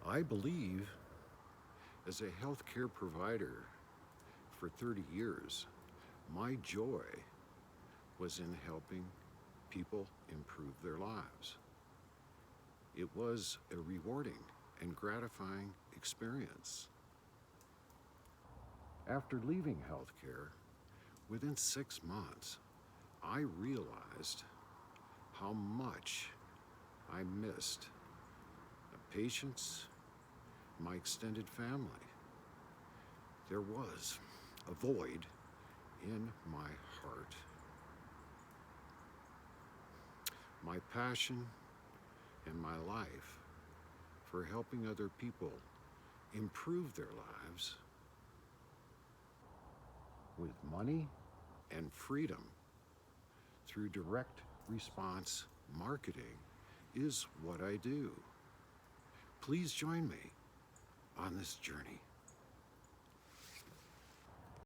I believe as a healthcare provider for 30 years, my joy was in helping people improve their lives. It was a rewarding and gratifying experience. After leaving healthcare, within 6 months, I realized how much I missed the patients, my extended family. There was a void in my heart. My passion and my life for helping other people improve their lives with money and freedom through direct response marketing is what I do. Please join me on this journey.